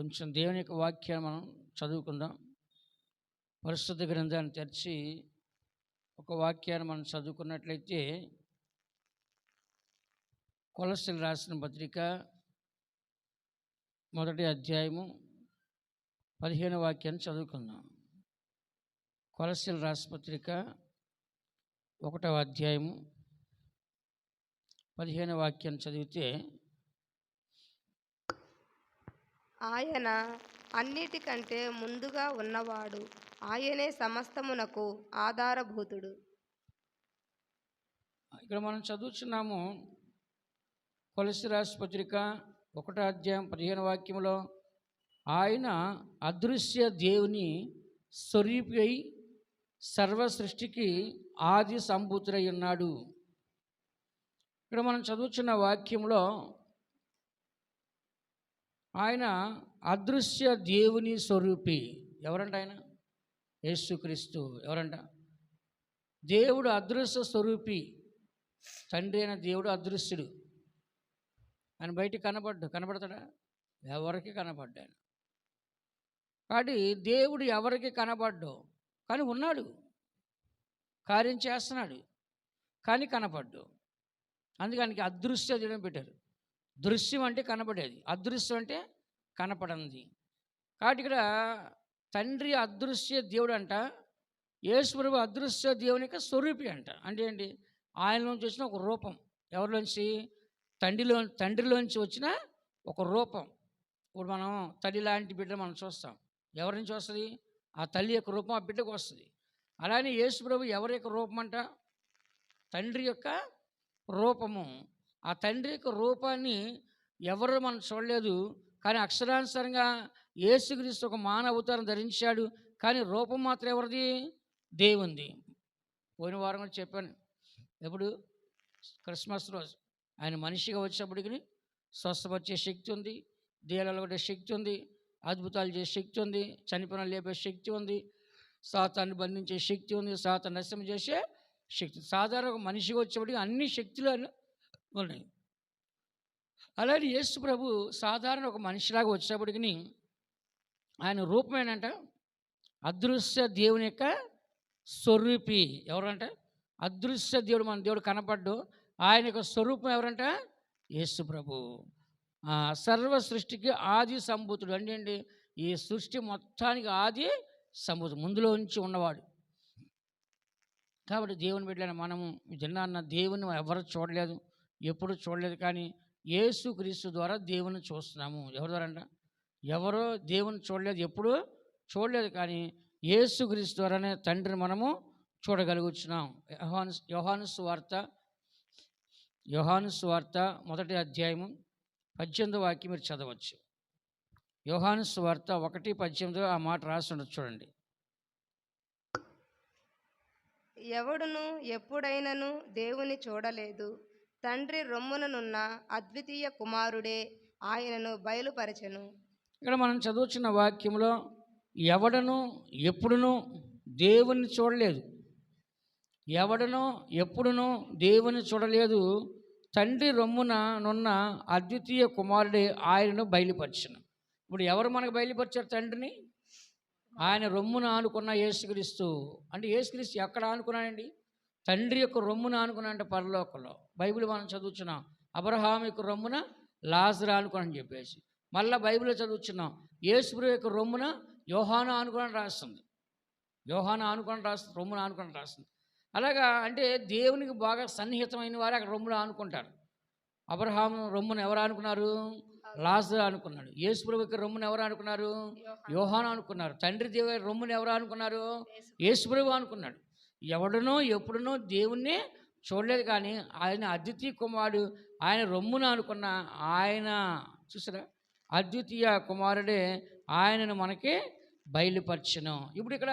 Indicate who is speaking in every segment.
Speaker 1: కొంచెం దేవుని యొక్క వాక్యాన్ని మనం చదువుకుందాం. పరిశుద్ధ గ్రంథాన్ని తెరిచి ఒక వాక్యాన్ని మనం చదువుకున్నట్లయితే కొలస్సీలు రాసిన పత్రిక 1వ అధ్యాయము 15వ వాక్యాన్ని చదువుకుందాం. కొలస్సీలు రాసిన పత్రిక 1వ అధ్యాయము 15వ వాక్యాన్ని చదివితే,
Speaker 2: ఆయన అన్నిటికంటే ముందుగా ఉన్నవాడు, ఆయనే సమస్తమునకు ఆధారభూతుడు.
Speaker 1: ఇక్కడ మనం చదువుతున్నాము కొలస్సీలు రాసిన పత్రిక 1వ అధ్యాయం 15వ వాక్యంలో, ఆయన అదృశ్య దేవుని స్వరూపి అయి సర్వ సృష్టికి ఆది సంభూతుడై ఉన్నాడు. ఇక్కడ మనం చదువుతున్న వాక్యంలో ఆయన అదృశ్య దేవుని స్వరూపి. ఎవరంట ఆయన? యేసుక్రీస్తు. ఎవరంట? దేవుడు అదృశ్య స్వరూపి. తండ్రి అయిన దేవుడు అదృశ్యుడు. ఆయన బయటికి కనబడతాడా? ఎవరికి కనబడ్డాను. కాబట్టి దేవుడు ఎవరికి కనబడ్డు, కానీ ఉన్నాడు, కార్యం చేస్తున్నాడు, కానీ కనపడ్డు. అందుకని అదృశ్య దేవుని పెట్టారు. దృశ్యం అంటే కనబడేది, అదృశ్యం అంటే కనపడంది. కాబట్టి ఇక్కడ తండ్రి అదృశ్య దేవుడు అంట, యేసు ప్రభువు అదృశ్య దేవుని యొక్క స్వరూపి అంట. అంటే ఏంటి? ఆయనలోంచి వచ్చిన ఒక రూపం. ఎవరిలోంచి? తండ్రిలోంచి వచ్చిన ఒక రూపం. ఇప్పుడు మనం తల్లి లాంటి బిడ్డ మనం చూస్తాం. ఎవరి నుంచి వస్తుంది? ఆ తల్లి యొక్క రూపం ఆ బిడ్డకు వస్తుంది. అలానే యేసు ప్రభువు ఎవరి యొక్క రూపం అంట? తండ్రి యొక్క రూపము. ఆ తండ్రి యొక్క రూపాన్ని ఎవరు మనం చూడలేదు, కానీ అక్షరానుసారంగా యేసుక్రీస్తు ఒక మానవ అవతారం ధరించాడు, కానీ రూపం మాత్రం ఎవరిది? దేవుంది. పోయిన వారం కూడా చెప్పాను. ఎప్పుడు? క్రిస్మస్ రోజు ఆయన మనిషిగా వచ్చేప్పటికి స్వస్థపరిచే శక్తి ఉంది, దేహాలలో కొట్టే శక్తి ఉంది, అద్భుతాలు చేసే శక్తి ఉంది, చనిపోయిన లేపే శక్తి ఉంది, సాతాన్ని బంధించే శక్తి ఉంది, సాతాన్ని నష్టం చేసే శక్తి. సాధారణ ఒక మనిషిగా వచ్చేప్పటికి అన్ని శక్తులు ఉన్నాయి. అలాగే యేసు ప్రభు సాధారణ ఒక మనిషిలాగా వచ్చేప్పటికి ఆయన రూపమేనంట అదృశ్య దేవుని యొక్క స్వరూపి. ఎవరంట? అదృశ్య దేవుడు. మన దేవుడు కనపడ్డు. ఆయన యొక్క స్వరూపం ఎవరంట? యేసు ప్రభు. సర్వ సృష్టికి ఆది సంభూతుడు. అంటే ఏంటి? ఈ సృష్టి మొత్తానికి ఆది సంభూతుడు, ముందులో నుంచి ఉన్నవాడు. కాబట్టి దేవుని బిడ్డలైన మనము దినాన్న దేవుని ఎవరు చూడలేదు, ఎప్పుడు చూడలేదు, కానీ యేసుక్రీస్తు ద్వారా దేవుని చూస్తున్నాము. ఎవరి ద్వారా అంట? ఎవరో దేవుని చూడలేదు, ఎప్పుడు చూడలేదు, కానీ యేసుక్రీస్తు ద్వారానే తండ్రిని మనము చూడగలుగుతున్నాం. యోహాను సువార్త 1వ అధ్యాయము 18వ వాక్యం మీరు చదవచ్చు. యోహాను సువార్త 1:18 ఆ మాట రాసి ఉండదు, చూడండి.
Speaker 2: ఎవడును ఎప్పుడైనను దేవుని చూడలేదు, తండ్రి రొమ్ముననున్న అద్వితీయ కుమారుడే ఆయనను బయలుపరచెను.
Speaker 1: ఇక్కడ మనం చదువుతున్న వాక్యంలో ఎవడను ఎప్పుడునూ దేవుని చూడలేదు, ఎవడనో ఎప్పుడునో దేవుని చూడలేదు, తండ్రి రొమ్మున నున్న అద్వితీయ కుమారుడే ఆయనను బయలుపరచెను. ఇప్పుడు ఎవరు మనకు బయలుపరిచారు తండ్రిని? ఆయన రొమ్మున ఆనుకున్న యేసుక్రీస్తు. అంటే యేసుక్రీస్తు ఎక్కడ ఆనుకున్నాడండి? తండ్రి యొక్క రొమ్మున ఆనుకున్నాడంటే పరలోకంలో. బైబిల్ మనం చదువుతున్నాం, అబ్రహాం యొక్క రొమ్మున లాజరు ఆనుకుని చెప్పేసి. మళ్ళీ బైబిల్లో చదువుతున్నాం, యేసు ప్రభు యొక్క రొమ్మున యోహాను ఆనుకుని రాస్తుంది. యోహాను ఆనుకుని రాస్తుంది, రొమ్మున ఆనుకుని రాస్తుంది. అలాగా అంటే దేవునికి బాగా సన్నిహితమైన వారు అక్కడ రొమ్మున ఆనుకుంటారు. అబ్రహాం రొమ్మున ఎవరు ఆనుకున్నారు? లాజరు అనుకున్నాడు. యేసు ప్రభు యొక్క రొమ్మున ఎవరు అనుకున్నారు? యోహాను అనుకున్నారు. తండ్రి దేవుని రొమ్మున ఎవరు అనుకున్నారు? యేసు ప్రభు అనుకున్నాడు. ఎవడనో ఎప్పుడునో దేవుణ్ణి చూడలేదు, కానీ ఆయన అద్వితీయ కుమారుడు ఆయన రొమ్మున అనుకున్న ఆయన, చూసారా, అద్వితీయ కుమారుడే ఆయనను మనకి బయలుపరచెను. ఇప్పుడు ఇక్కడ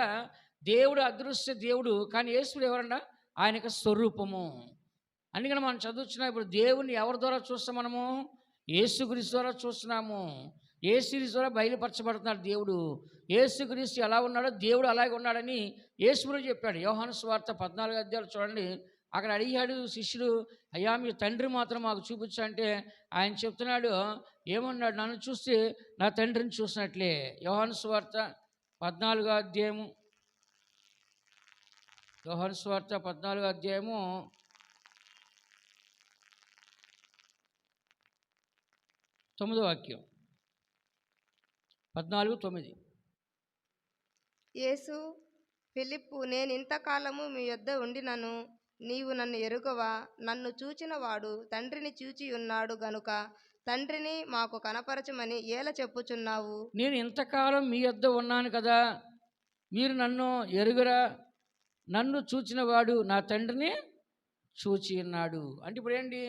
Speaker 1: దేవుడు అదృశ్య దేవుడు, కానీ యేసుడు ఎవరంట? ఆయన యొక్క స్వరూపము. అందుకని మనం చదువుతున్నాం. ఇప్పుడు దేవుని ఎవరి ద్వారా చూస్తాం? మనము యేసుక్రీస్తు ద్వారా చూస్తున్నాము. యేసుక్రీస్తు ద్వారా బయలుపరచబడుతున్నాడు దేవుడు. యేసుక్రీస్తు ఎలా ఉన్నాడో దేవుడు అలాగే ఉన్నాడని యేసు ప్రభు చెప్పాడు. యోహాను సువార్త 14వ అధ్యాయం చూడండి, అక్కడ అడిగాడు శిష్యుడు, అయ్యా మీ తండ్రి మాత్రం మాకు చూపించు అంటే ఆయన చెప్తున్నాడు, ఏమన్నాడు, నన్ను చూస్తే నా తండ్రిని చూసినట్లే. యోహాను సువార్త 14వ అధ్యాయము, యోహాను సువార్త 14వ అధ్యాయము 9వ వాక్యం, 14:9.
Speaker 2: యేసు ఫిలిప్పు, నేను ఇంతకాలము మీ యొద్ద ఉండినను నీవు నన్ను ఎరుగవా? నన్ను చూచిన వాడు తండ్రిని చూచి ఉన్నాడు గనుక తండ్రిని మాకు కనపరచమని ఏల చెప్పుచున్నావు?
Speaker 1: నేను ఇంతకాలం మీ యొద్ద ఉన్నాను కదా, మీరు నన్ను ఎరుగరా? నన్ను చూచిన వాడు నా తండ్రిని చూచి ఉన్నాడు. అంటే ఇప్పుడు ఏంటి,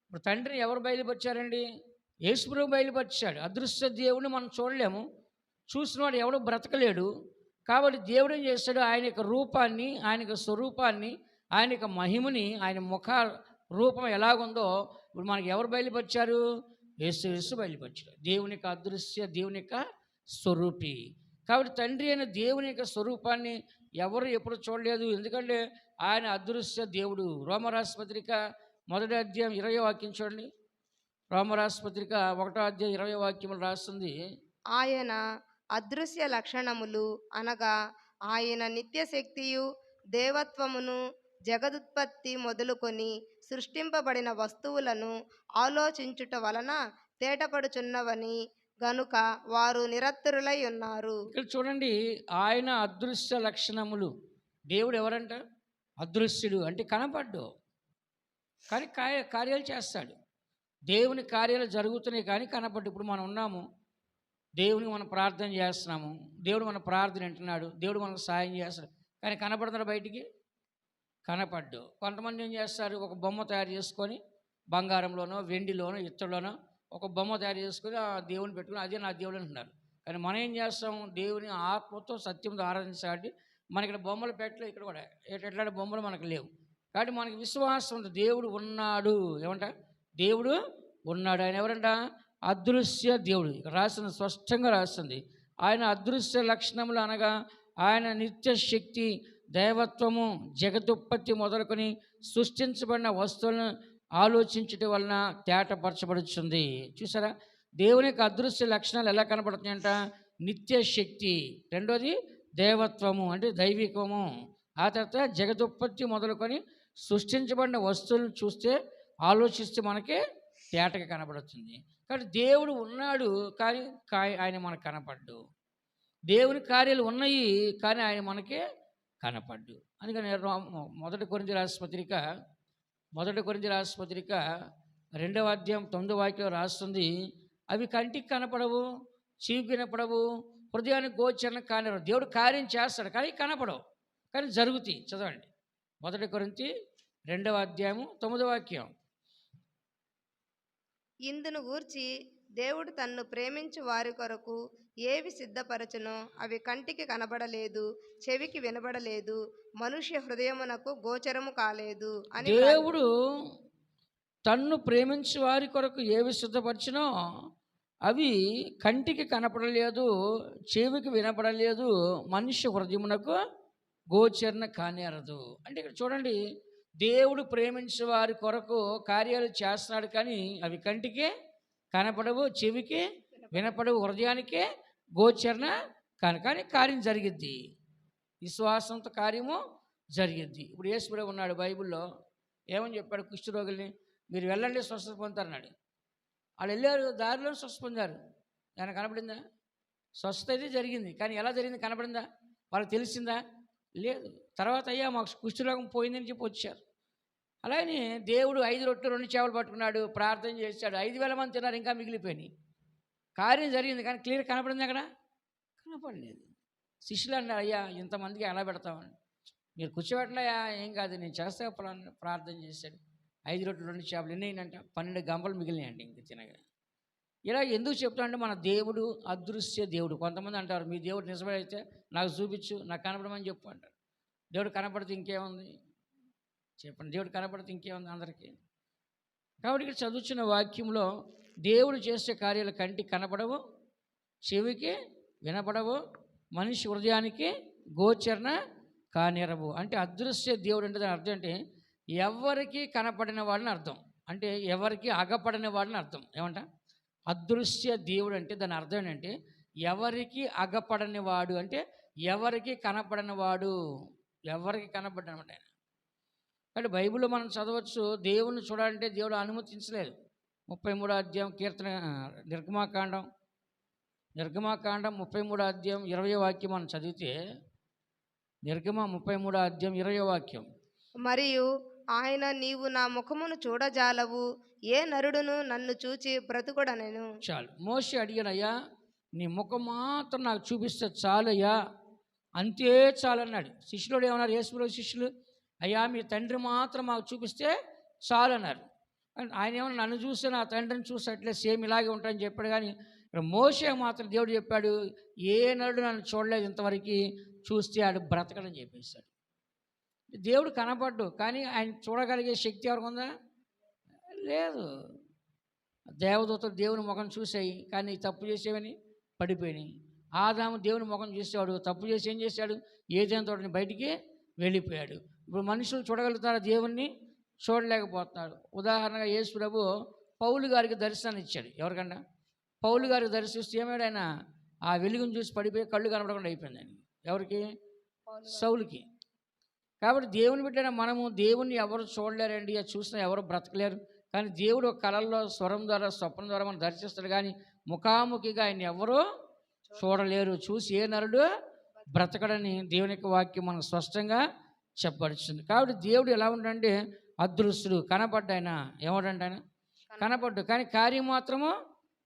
Speaker 1: ఇప్పుడు తండ్రిని ఎవరు బయలుపరిచారండి? యేసుప్రభు బయలుపరిచాడు. అదృశ్య దేవుడిని మనం చూడలేము, చూసినవాడు ఎవడు బ్రతకలేడు. కాబట్టి దేవుడు ఏం చేస్తాడు, ఆయన యొక్క రూపాన్ని, ఆయన యొక్క స్వరూపాన్ని, ఆయన యొక్క మహిమని, ఆయన ముఖ రూపం ఎలాగుందో ఇప్పుడు మనకి ఎవరు బయలుపరిచారు? యేసు బయలుపరిచాడు. దేవుని యొక్క అదృశ్య, దేవుని యొక్క స్వరూపి. కాబట్టి తండ్రి అయిన దేవుని యొక్క స్వరూపాన్ని ఎవరు ఎప్పుడు చూడలేదు, ఎందుకంటే ఆయన అదృశ్య దేవుడు. రోమరాసు పత్రిక 1వ అధ్యాయం 20వ వాక్యం చూడండి. రోమరాసు పత్రిక 1వ అధ్యాయం 20వ వాక్యములు రాస్తుంది,
Speaker 2: ఆయన అదృశ్య లక్షణములు అనగా ఆయన నిత్యశక్తియు దేవత్వమును జగదుత్పత్తి మొదలుకొని సృష్టింపబడిన వస్తువులను ఆలోచించుట వలన తేటపడుచున్నవని గనుక వారు నిరత్తరులై ఉన్నారు.
Speaker 1: ఇక్కడ చూడండి, ఆయన అదృశ్య లక్షణములు. దేవుడు ఎవరంట? అదృశ్యుడు, అంటే కనపడ్డు కానీ కార్యాలు చేస్తాడు. దేవుని కార్యాలు జరుగుతున్నాయి కానీ కనపడ్డు. ఇప్పుడు మనం ఉన్నాము, దేవునికి మనం ప్రార్థన చేస్తున్నాము, దేవుడు మన ప్రార్థన వింటున్నాడు, దేవుడు మనకు సాయం చేస్తాడు, కానీ కనపడుతున్నాడు బయటికి? కనపడ్డు. కొంతమంది ఏం చేస్తారు, ఒక బొమ్మ తయారు చేసుకొని బంగారంలోనో వెండిలోనో ఇత్తడిలోనో ఒక బొమ్మ తయారు చేసుకొని ఆ దేవుని పెట్టుకుని అదే నా దేవుడు అంటున్నారు. కానీ మనం ఏం చేస్తాం, దేవుని ఆత్మతో సత్యంతో ఆరాధించాలి. మన ఇక్కడ బొమ్మలు పెట్టలేదు, ఇక్కడ కూడా ఎట్లాంటి బొమ్మలు మనకు లేవు. కాబట్టి మనకి విశ్వాసం ఉంది, దేవుడు ఉన్నాడు. ఏమంట? దేవుడు ఉన్నాడు. ఆయన ఎవరంట? అదృశ్య దేవుడు. రాసిన స్పష్టంగా రాస్తుంది, ఆయన అదృశ్య లక్షణములు అనగా ఆయన నిత్య శక్తి, దైవత్వము, జగదుత్పత్తి మొదలుకొని సృష్టించబడిన వస్తువులను ఆలోచించటం వలన తేటపరచబడుతుంది. చూసారా, దేవుని యొక్క అదృశ్య లక్షణాలు ఎలా కనపడుతున్నాయంట? నిత్య శక్తి, రెండోది దేవత్వము అంటే దైవికము, ఆ తర్వాత జగదుత్పత్తి మొదలుకొని సృష్టించబడిన వస్తువులను చూస్తే ఆలోచిస్తే మనకి తేటగా కనపడుతుంది. కాబట్టి దేవుడు ఉన్నాడు కానీ ఆయన మనకు కనపడ్డు. దేవుని కార్యాలు ఉన్నాయి కానీ ఆయన మనకే కనపడ్డు. అందుకని 1 కొరింథీ రాసిన పత్రిక 2వ అధ్యాయం 9వ వాక్యం రాస్తుంది, అవి కంటికి కనపడవు, చెవికి వినపడవు, హృదయానికి గోచరణ కానివ్వరు. దేవుడు కార్యం చేస్తాడు కానీ కనపడవు, కానీ జరుగుతాయి. చదవండి 1 కొరింథీ 2వ అధ్యాయము 9వ వాక్యం.
Speaker 2: ఇందును గూర్చి దేవుడు తన్ను ప్రేమించు వారి కొరకు ఏవి సిద్ధపరచునో అవి కంటికి కనబడలేదు, చెవికి వినబడలేదు, మనుష్య హృదయమునకు గోచరము కాలేదు అని.
Speaker 1: దేవుడు తన్ను ప్రేమించు వారి కొరకు ఏవి సిద్ధపరచునో అవి కంటికి కనపడలేదు, చెవికి వినపడలేదు, మనుష్య హృదయమునకు గోచరణ కానేరదు. అంటే ఇక్కడ చూడండి, దేవుడు ప్రేమించే వారి కొరకు కార్యాలు చేస్తున్నాడు కానీ అవి కంటికి కనపడవు, చెవికి వినపడవు, హృదయానికి గోచరణ కానీ కార్యం జరిగిద్ది. విశ్వాసంతో కార్యము జరిగిద్ది. ఇప్పుడు యేసుప్రభు ఉన్నాడు బైబిల్లో, ఏమని చెప్పాడు? కుష్ఠరోగుల్ని మీరు వెళ్ళండి స్వస్థత పొందుతారన్నాడు. వాళ్ళు వెళ్ళారు, దారిలో స్వస్థ పొందారు. దానికి కనపడిందా? స్వస్థత అయితే జరిగింది కానీ ఎలా జరిగింది కనపడిందా? వాళ్ళకి తెలిసిందా? లేదు. తర్వాత అయ్యా మాకు కుష్ఠరోగం పోయిందని చెప్పి వచ్చారు. అలాగే దేవుడు 5 రొట్టెలు 2 చేపలు పట్టుకున్నాడు, ప్రార్థన చేశాడు, 5,000 మంది తిన్నారు, ఇంకా మిగిలిపోయినాయి. కార్యం జరిగింది కానీ క్లియర్ కనపడింది అక్కడ? కనపడలేదు. శిష్యులు అన్నారు, అయ్యా ఇంతమందికి ఎలా పెడతామని. మీరు కూర్చోబెట్టలయ్యా, ఏం కాదు నేను చేస్తా ప్రార్థన చేశాడు. 5 రొట్టెలు 2 చేపలు ఎన్ని అయినంట? 12 గంపలు మిగిలినాయండి ఇంక తినగా. ఇలా ఎందుకు చెప్తానంటే మన దేవుడు అదృశ్య దేవుడు. కొంతమంది అంటారు, మీ దేవుడు నిజమైతే నాకు చూపించు, నాకు కనపడమని చెప్పు అంటారు. దేవుడు కనపడితే ఇంకేముంది చెప్పండి? దేవుడు కనపడితే ఇంకేముంది అందరికీ? కాబట్టి ఇక్కడ చదువుతున్న వాక్యంలో దేవుడు చేసే కార్యాలు కంటికి కనపడవు, చెవికి వినపడవు, మనిషి హృదయానికి గోచరణ కానిరవు. అంటే అదృశ్య దేవుడు అంటే దాని అర్థం అంటే ఎవరికి కనపడిన వాడిని అర్థం, అంటే ఎవరికి అగపడిన వాడిని అర్థం. ఏమంట అదృశ్య దేవుడు అంటే దాని అర్థం ఏంటంటే ఎవరికి అగపడని వాడు, అంటే ఎవరికి కనపడని వాడు, ఎవరికి కనపడనమాట ఆయన. అంటే బైబిల్లో మనం చదవచ్చు, దేవుణ్ణి చూడాలంటే దేవుడు అనుమతించలేదు. 33వ అధ్యాయం కీర్తన నిర్గమాకాండం 33వ అధ్యాయం 20వ వాక్యం మనం చదివితే, నిర్గమ 33వ అధ్యాయం 20వ వాక్యం,
Speaker 2: మరియు ఆయన నీవు నా ముఖమును చూడజాలవు, ఏ నరుడును నన్ను చూచి బ్రతుకుడనెను.
Speaker 1: చాలు. మోషే అడిగాడు, అయ్యా నీ ముఖం మాత్రం నాకు చూపిస్తే చాలయ్యా, అంతే చాలు అన్నాడు. శిష్యులు ఏమన్నారు, యేసుప్రభు శిష్యులు, అయ్యా మీ తండ్రి మాత్రం మాకు చూపిస్తే చాలు అన్నారు. ఆయన ఏమన్నా నన్ను చూస్తే నా తండ్రిని చూసినట్లే సేమ్ ఇలాగే ఉంటాయని చెప్పాడు. కానీ ఇక్కడ మోషే మాత్రం దేవుడు చెప్పాడు, ఏ నరుడు నన్ను చూడలేదు ఇంతవరకు, చూస్తే ఆడు బ్రతకడని చెప్పేశాడు. దేవుడు కనపడ్డు, కానీ ఆయన చూడగలిగే శక్తి ఎవరికి ఉందా? లేదు. దేవదూతలు దేవుని ముఖం చూసాయి, కానీ తప్పు చేసేవని పడిపోయినాయి. ఆదాము దేవుని ముఖం చూసేవాడు, తప్పు చేసి ఏం చేశాడు? ఏదైనా తోటని బయటికి వెళ్ళిపోయాడు. ఇప్పుడు మనుషులు చూడగలుగుతారా? దేవుణ్ణి చూడలేకపోతున్నారు. ఉదాహరణగా యేసు ప్రభు పౌలు గారికి దర్శనాన్ని ఇచ్చాడు. ఎవరికన్నా పౌలు గారికి దర్శిస్తే ఏమాడు? ఆయన ఆ వెలుగును చూసి పడిపోయి కళ్ళు కనపడకుండా అయిపోయింది ఆయన. ఎవరికి? సౌలుకి. కాబట్టి దేవుని బిడ్డైన మనము దేవుణ్ణి ఎవరు చూడలేరండి, అది చూసినా ఎవరు బ్రతకలేరు. కానీ దేవుడు ఒక కళల్లో స్వరం ద్వారా స్వప్నం ద్వారా మనం దర్శిస్తాడు, కానీ ముఖాముఖిగా ఆయన ఎవరూ చూడలేరు. చూసి ఏ నరుడు బ్రతకడని దేవుని యొక్క వాక్యం మనకు స్పష్టంగా చెప్పబడుతుంది. కాబట్టి దేవుడు ఎలా ఉంటాడంటే అదృశ్యుడు, కనపడ్డాయన. ఏమంటే ఆయన కనపడ్డు, కానీ కార్యం మాత్రము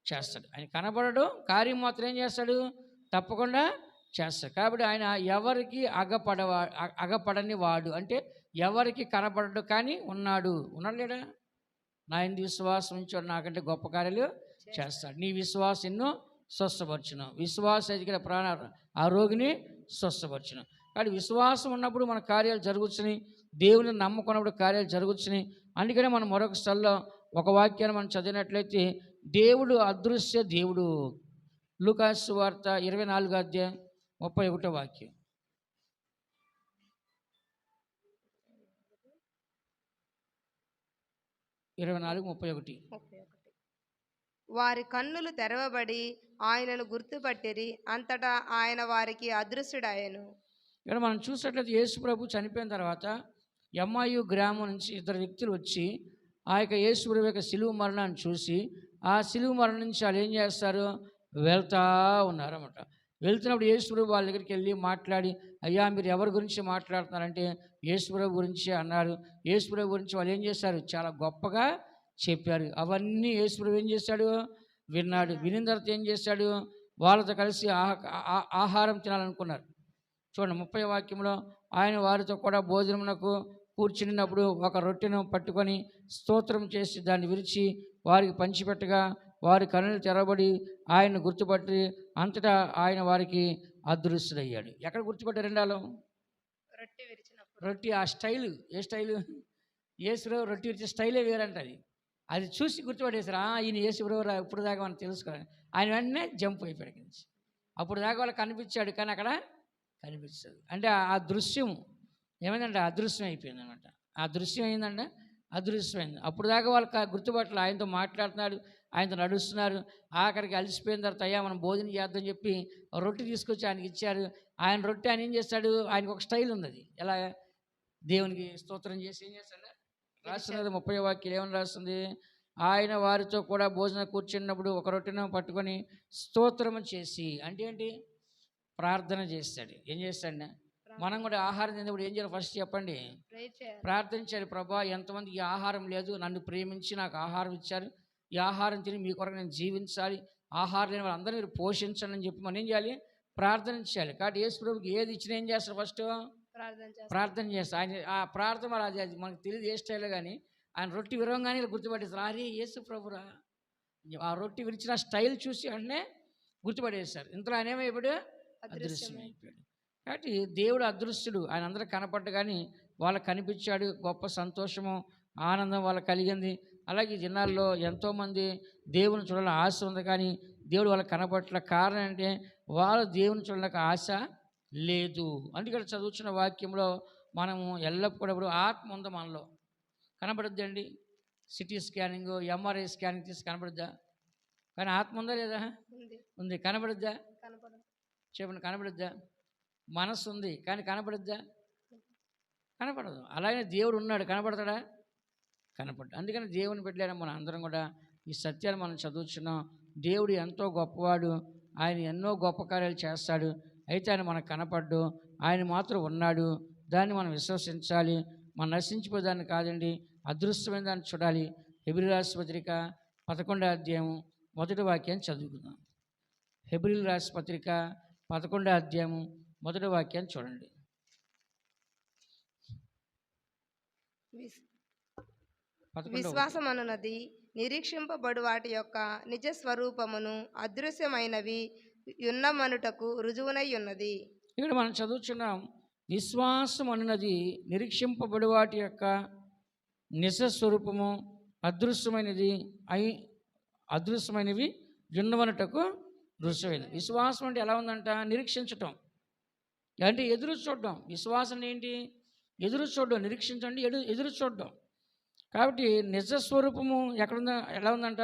Speaker 1: చేస్తాడు. ఆయన కనపడడు, కార్యం మాత్రం ఏం చేస్తాడు? తప్పకుండా చేస్తాడు. కాబట్టి ఆయన ఎవరికి అగపడని వాడు, అంటే ఎవరికి కనపడడు కానీ ఉన్నాడు. ఉన్నాడు నా ఎందు విశ్వాసం ఉంచాడు, నాకంటే గొప్ప కార్యాలు చేస్తాడు. నీ విశ్వాసం ఎన్నో స్వస్థపరచును, విశ్వాస ఎదిగిన ప్రాణ ఆ రోగిని స్వస్థపరచును. కాబట్టి విశ్వాసం ఉన్నప్పుడు మన కార్యాలు జరుగుతున్నాయి, దేవుని నమ్ముకున్నప్పుడు కార్యాలు జరుగుతున్నాయి. అందుకనే మనం మరొక స్థలంలో ఒక వాక్యాన్ని మనం చదివినట్లయితే, దేవుడు అదృశ్య దేవుడు. లూకాసు సువార్త 24వ అధ్యాయం 31వ వాక్యం. 24:31.
Speaker 2: వారి కన్నులు తెరవబడి ఆయనను గుర్తుపట్టిరి, అంతటా ఆయన వారికి అదృశ్యుడాయెను.
Speaker 1: ఇక్కడ మనం చూసినట్లయితే యేసు ప్రభు చనిపోయిన తర్వాత ఎమ్మాయు గ్రామం నుంచి ఇద్దరు వ్యక్తులు వచ్చి ఆ యొక్క యేసు ప్రభు యొక్క సిలువ మరణాన్ని చూసి, ఆ సిలువ మరణం నుంచి వాళ్ళు ఏం చేస్తారు? వెళ్తా ఉన్నారన్నమాట. వెళ్తున్నప్పుడు యేసు ప్రభు వాళ్ళ దగ్గరికి వెళ్ళి మాట్లాడి, అయ్యా మీరు ఎవరి గురించి మాట్లాడుతున్నారంటే యేసు ప్రభు గురించి అన్నారు. యేసు ప్రభు గురించి వాళ్ళు ఏం చేశారు? చాలా గొప్పగా చెప్పారు. అవన్నీ యేసు ప్రభు ఏం చేశాడు? విన్నాడు. వినిన తర్వాత ఏం చేశాడు? వాళ్ళతో కలిసి ఆహారం తినాలనుకున్నారు. చూడండి 30వ వాక్యంలో, ఆయన వారితో కూడా భోజనమునకు కూర్చున్నప్పుడు ఒక రొట్టెను పట్టుకొని స్తోత్రం చేసి దాన్ని విరిచి వారికి పంచిపెట్టగా వారి కన్నులు తెరబడి ఆయన గుర్తుపట్టి అంతటా ఆయన వారికి అదృశ్యుడయ్యాడు. ఎక్కడ గుర్తుపట్టారు? రెండాలో రొట్టె ఆ స్టైలు. ఏ స్టైలు? యేసురావు రొట్టె విరిచే స్టైలే వేరంటది. అది చూసి గుర్తుపట్టేశారు, ఈయన యేసురావు ఇప్పుడు దాకా మనం తెలుసుకోవాలి. ఆయన వెంటనే జంప్ అయిపోయాడు నుంచి. అప్పుడు దాకా వాళ్ళకి కనిపించాడు, కానీ అక్కడ కనిపించదు. అంటే ఆ దృశ్యం ఏమైందంటే అదృశ్యం అయిపోయింది అనమాట. ఆ దృశ్యం అయిందంటే అదృశ్యమైంది. అప్పుడు దాకా వాళ్ళకి గుర్తుపట్టలు. ఆయనతో మాట్లాడుతున్నాడు, ఆయనతో నడుస్తున్నారు. ఆఖరికి అలసిపోయిన తర్వాత అయ్యా మనం భోజనం చేద్దామని చెప్పి రొట్టె తీసుకొచ్చి ఆయనకి ఇచ్చారు. ఆయన రొట్టె ఆయన ఏం చేస్తాడు? ఆయనకు ఒక స్టైల్ ఉన్నది. ఎలా దేవునికి స్తోత్రం చేసి ఏం చేస్తాడు? రాస్తున్నది 30వ వాక్యం ఏమని రాస్తుంది? ఆయన వారితో కూడా భోజనం కూర్చున్నప్పుడు ఒక రొట్టెను పట్టుకొని స్తోత్రం చేసి, అంటే ఏంటి? ప్రార్థన చేస్తాడు. ఏం చేస్తాడు? మనం కూడా ఆహారం తిన్నప్పుడు ఏం చేయాలి? ఫస్ట్ చెప్పండి, ప్రార్థించాలి. ప్రభా ఎంతమందికి ఈ ఆహారం లేదు, నన్ను ప్రేమించి నాకు ఆహారం ఇచ్చారు, ఈ ఆహారం తిని మీ కొరకు నేను జీవించాలి, ఆహారం లేని వాళ్ళందరూ మీరు పోషించండి అని చెప్పి మనం ఏం చేయాలి? ప్రార్థన చేయాలి. కాబట్టి యేసు ప్రభుకి ఏది ఇచ్చినా ఏం చేస్తారు? ఫస్ట్ ప్రార్థన చేస్తారు. ఆయన ఆ ప్రార్థన మరి అది మనకు తెలియదు ఏ స్టైల్లో, కానీ ఆయన రొట్టె విరవంగానే గుర్తుపట్టేస్తారు, అరే యేసు ప్రభురా. ఆ రొట్టె విరిచిన స్టైల్ చూసి వెంటనే గుర్తుపట్టేస్తారు. ఇంతలో ఆయన ఏమైపోయాడు? అదృశ్యమైపోయాడు. కాబట్టి దేవుడు అదృశ్యుడు. ఆయన అందరూ కనపడ్డ, కానీ వాళ్ళకి కనిపించాడు. గొప్ప సంతోషము ఆనందం వాళ్ళకి కలిగింది. అలాగే ఈ దినాల్లో ఎంతోమంది దేవుని చూడాలని ఆశ ఉంది, కానీ దేవుడు వాళ్ళకి కనపట్ల. కారణం అంటే వాళ్ళు దేవుని చూడడానికి ఆశ లేదు. అందుకని చదువుతున్న వాక్యంలో మనము ఎల్లప్పుడూ ఆత్మ ఉంది మనలో. కనపడుద్దండి. సిటీ స్కానింగ్, ఎంఆర్ఐ స్కానింగ్ తీసి కనపడుద్దా? కానీ ఆత్మ ఉందా లేదా?
Speaker 2: ఉంది.
Speaker 1: ఉంది. కనపడుద్దా?
Speaker 2: కనపడదు.
Speaker 1: చెప్పండి, కనపడుద్దా? మనస్సు ఉంది కానీ కనపడుద్దా? కనపడదు. అలాగే దేవుడు ఉన్నాడు, కనపడతాడా? కనపడ్డా. అందుకని దేవుని బిడ్డలైన మనం అందరం కూడా ఈ సత్యాలు మనం చదువుతున్నాం. దేవుడు ఎంతో గొప్పవాడు, ఆయన ఎన్నో గొప్ప కార్యాలు చేస్తాడు. అయితే ఆయన మనకు కనపడ్డు, ఆయన మాత్రం ఉన్నాడు. దాన్ని మనం విశ్వసించాలి. మనం నశించిపోయేదాన్ని కాదండి, అదృష్టమైన దాన్ని చూడాలి. హెబ్రీయుల రాసిన పత్రిక 11వ అధ్యాయం 1వ వాక్యాన్ని చదువుకుందాం. హెబ్రీయుల రాసిన పత్రిక 11వ అధ్యాయం 1వ వాక్యాన్ని చూడండి.
Speaker 2: విస్-
Speaker 1: 11వ
Speaker 2: విశ్వాసం అనున్నది నిరీక్షింపబడు వాటి యొక్క నిజ స్వరూపమును, అదృశ్యమైనవి యున్నమనుటకు రుజువునై ఉన్నది.
Speaker 1: ఇక్కడ మనం చదువుతున్నాం, విశ్వాసం అన్నది నిరీక్షింపబడి వాటి యొక్క నిజ స్వరూపము, అదృశ్యమైనవి యున్నవనుటకు రుజువైనది. విశ్వాసం అంటే ఎలా ఉందంట? నిరీక్షించటం అంటే ఎదురు చూడడం. విశ్వాసం ఏంటి? ఎదురు చూడడం. నిరీక్షించండి, ఎదురు చూడడం. కాబట్టి నిజస్వరూపము ఎక్కడుందా? ఎలా ఉందంట?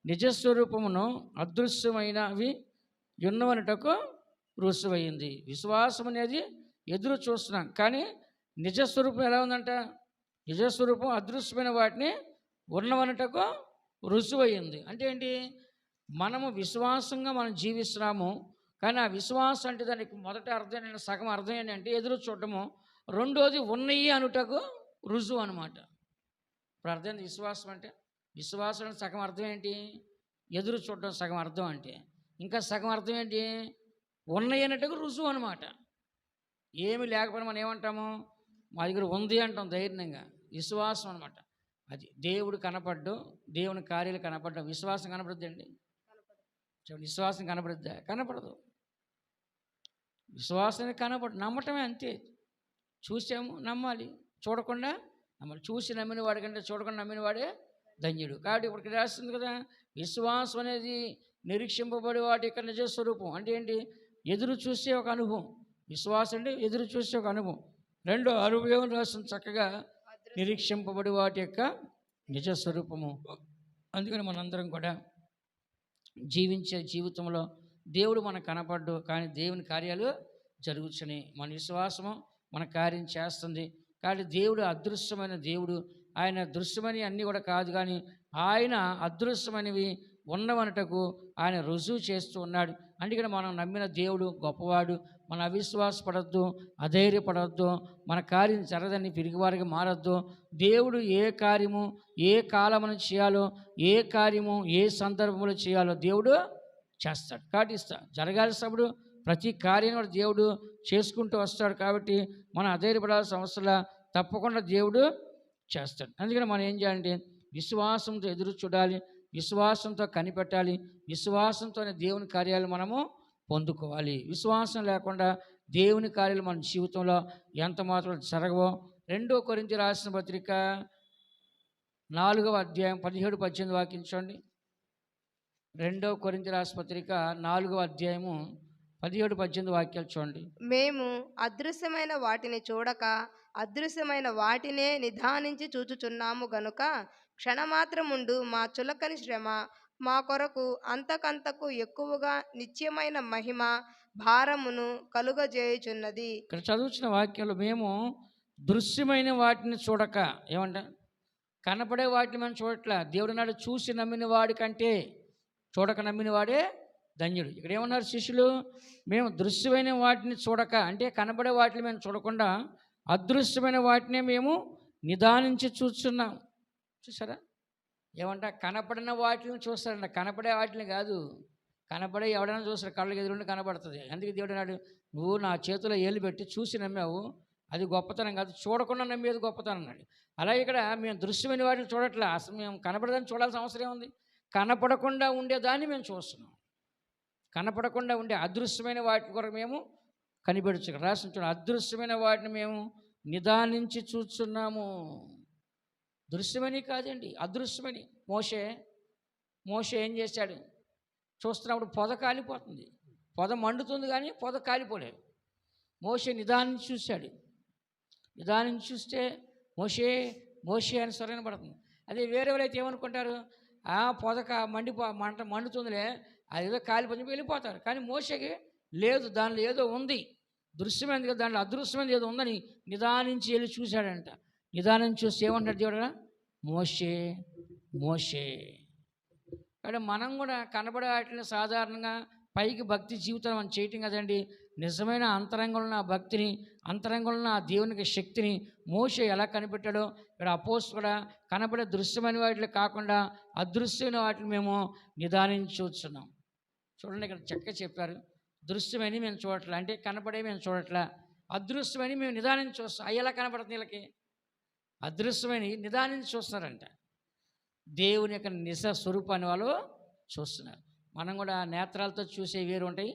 Speaker 1: నిజస్వరూపమును అదృశ్యమైనవి యున్నవనుటకు రుజువైంది. విశ్వాసం అనేది ఎదురు చూస్తున్నాం, కానీ నిజస్వరూపం ఎలా ఉందంట? నిజస్వరూపం అదృశ్యమైన వాటిని ఉన్నవనుటకు రుజువైంది. అంటే ఏంటి? మనము విశ్వాసంగా మనం జీవిస్తున్నాము, కానీ ఆ విశ్వాసం అంటే దానికి మొదటి అర్థం ఏంటంటే, సగం అర్థం ఏంటంటే ఎదురు చూడటము, రెండోది ఉన్నాయి అనుటకు రుజువు అనమాట. ఇప్పుడు అర్థం విశ్వాసం అంటే, విశ్వాసం అంటే సగం అర్థం ఏంటి? ఎదురు చూడడం సగం అర్థం అంటే, ఇంకా సగం అర్థం ఏంటి? ఉన్నాయి అన్నట్టుగా రుజువు అనమాట. ఏమి లేకపోయినా మనం ఏమంటాము? మా దగ్గర ఉంది అంటాం ధైర్యంగా. విశ్వాసం అనమాట. అది దేవుడు కనపడ్డం, దేవుని కార్యాలు కనపడ్డం. విశ్వాసం కనపడుద్దండి? విశ్వాసం కనపడుద్దా? కనపడదు. విశ్వాసానికి కనపడదు, నమ్మటమే అంతే. చూసాము నమ్మాలి, చూడకుండా నమ్మాలి. చూసి నమ్మిన వాడి కంటే చూడకుండా నమ్మిన వాడే ధన్యుడు. కాబట్టి ఇప్పుడు రాస్తుంది కదా, విశ్వాసం అనేది నిరీక్షింపబడి వాటి యొక్క నిజ స్వరూపం. అంటే ఏంటి? ఎదురు చూసే ఒక అనుభవం. విశ్వాసం అంటే ఎదురు చూసే ఒక అనుభవం. రెండో అనుభవం రాస్తుంది చక్కగా, నిరీక్షింపబడి వాటి యొక్క నిజ స్వరూపము. అందుకని మనందరం కూడా జీవించే జీవితంలో దేవుడు మనకు కనపడ్డు, కానీ దేవుని కార్యాలు జరుగుతున్నాయి. మన విశ్వాసము మన కార్యం చేస్తుంది. కాబట్టి దేవుడు అదృశ్యమైన దేవుడు. ఆయన దృశ్యమని అన్నీ కూడా కాదు, కానీ ఆయన అదృశ్యమైనవి ఉన్నవనటకు ఆయన రుజువు చేస్తూ ఉన్నాడు. అందుకని మనం నమ్మిన దేవుడు గొప్పవాడు. మన అవిశ్వాసపడద్దు, అధైర్యపడద్దు, మన కార్యం జరగదని పిరిగివారికి మారద్దు. దేవుడు ఏ కార్యము ఏ కాలమును చేయాలో, ఏ కార్యము ఏ సందర్భంలో చేయాలో దేవుడు చేస్తాడు. కాబట్టి జరగాల్సినప్పుడు ప్రతి కార్యం కూడా దేవుడు చేసుకుంటూ వస్తాడు. కాబట్టి మనం అధైర్యపడాల్సిన అవసరం తప్పకుండా దేవుడు చేస్తాడు. అందుకని మనం ఏం చేయాలంటే విశ్వాసంతో ఎదురు చూడాలి, విశ్వాసంతో కనిపెట్టాలి, విశ్వాసంతోనే దేవుని కార్యాలు మనము పొందుకోవాలి. విశ్వాసం లేకుండా దేవుని కార్యాలు మన జీవితంలో ఎంత మాత్రం జరగవో. 2 కొరింథీ రాసిన పత్రిక 4వ అధ్యాయం 17-18 వాక్యం చూడండి. 2 కొరింథీ రాసిన పత్రిక 4వ అధ్యాయము 17-18 వాక్యాలు చూడండి.
Speaker 2: మేము అదృశ్యమైన వాటిని చూడక అదృశ్యమైన వాటినే నిదానించి చూచుచున్నాము గనుక క్షణమాత్రముండు మా చులకని శ్రమ మా కొరకు అంతకంతకు ఎక్కువగా నిత్యమైన మహిమ భారమును కలుగజేయుచున్నది.
Speaker 1: ఇక్కడ చదువుతున్న వాక్యంలో మేము దృశ్యమైన వాటిని చూడక, ఏమంట? కనపడే వాటిని మనం చూడట్లా. దేవుడు నాడు చూసి నమ్మిన వాడి కంటే చూడక నమ్మిన వాడే ధన్యుడు. ఇక్కడ ఏమన్నారు శిష్యులు? మేము దృశ్యమైన వాటిని చూడక, అంటే కనపడే వాటిని మేము చూడకుండా అదృశ్యమైన వాటినే మేము నిదానించి చూస్తున్నాం. చూసారా? ఏమంట? కనపడిన వాటిని చూస్తారంట, కనపడే వాటిని కాదు. కనపడే ఎవడైనా చూస్తారు, కళ్ళకి ఎదురుండి కనపడుతుంది. అందుకే దేవుడు నాడు నువ్వు నా చేతిలో ఏలు పెట్టి చూసి నమ్మావు, అది గొప్పతనం కాదు, చూడకుండా నమ్మేది గొప్పతనం అన్నాడు. అలాగే ఇక్కడ మేము దృశ్యమైన వాటిని చూడట్లే. అసలు మేము కనపడదాన్ని చూడాల్సిన అవసరం ఉంది. కనపడకుండా ఉండేదాన్ని మేము చూస్తున్నాం. కనపడకుండా ఉండే అదృశ్యమైన వాటి కొరకు మేము కనిపెడుచు రాసిన అదృశ్యమైన వాటిని మేము నిదానించి చూస్తున్నాము. దృశ్యమని కాదండి, అదృశ్యమని. మోషే ఏం చేశాడు? చూస్తున్నప్పుడు పొద కాలిపోతుంది, పొద మండుతుంది కానీ పొద కాలిపోలేదు. మోషే నిదానించి చూశాడు. నిదానించి చూస్తే మోషే మోషే అని స్వరం వినపడుతుంది. అదే వేరే వాళ్ళైతే ఏమనుకుంటారు, పొదక మంట మండుతుందిలే, అదేదో కాలిపోయి వెళ్ళిపోతారు. కానీ మోషేకి లేదు, దానిలో ఏదో ఉంది, దృశ్యమైనది కదా, దాంట్లో అదృశ్యమైనది ఏదో ఉందని నిదానించి వెళ్ళి చూశాడంట. నిదానించి చూసి ఏమంటాడు దేవుడు, మోషే మోషే. కానీ మనం కూడా కనబడే వాటిని సాధారణంగా పైకి భక్తి జీవితం మనం చేయటం కదండి. నిజమైన అంతరంగంలో ఆ భక్తిని, అంతరంగంలో ఆ దేవునికి శక్తిని మోషే ఎలా కనిపెట్టాడో ఇక్కడ అపోస్తలుడు కూడా కనబడే దృశ్యమైన వాటిని కాకుండా అదృశ్యమైన వాటిని మేము నిదానించి చూస్తున్నాం. చూడండి, ఇక్కడ చక్కగా చెప్పారు. దృశ్యమని మేము చూడట్లా, అంటే కనపడే మేము చూడట్లా, అదృశ్యమని మేము నిదానించి చూస్తాం. అవి ఎలా కనపడుతుంది వీళ్ళకి? అదృశ్యమని నిదానించి చూస్తున్నారంట. దేవుని యొక్క నిజ స్వరూపాన్ని వాళ్ళు చూస్తున్నారు. మనం కూడా నేత్రాలతో చూసేవి వేరు ఉంటాయి,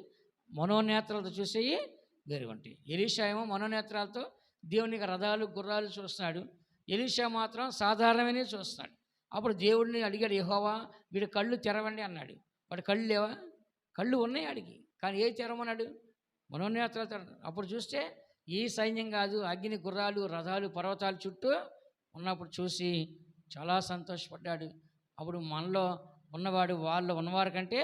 Speaker 1: మనోనేత్రాలతో చూసేవి వేరు ఉంటాయి. ఎలీషా ఏమో మనోనేత్రాలతో దేవునికి రథాలు గుర్రాలు చూస్తున్నాడు, ఎలీషా మాత్రం సాధారణమైన చూస్తున్నాడు. అప్పుడు దేవుడిని అడిగాడు, యెహోవా వీడి కళ్ళు తెరవండి అన్నాడు. వాడి కళ్ళు లేవా? కళ్ళు ఉన్నాయి ఆడికి, కానీ ఏ తెరవన్నాడు? మనోనేత్రాలు తెర. అప్పుడు చూస్తే ఈ సైన్యం కాదు, అగ్ని గుర్రాలు రథాలు పర్వతాలు చుట్టూ ఉన్నప్పుడు చూసి చాలా సంతోషపడ్డాడు. అప్పుడు మనలో ఉన్నవాడు వాళ్ళు ఉన్నవారి కంటే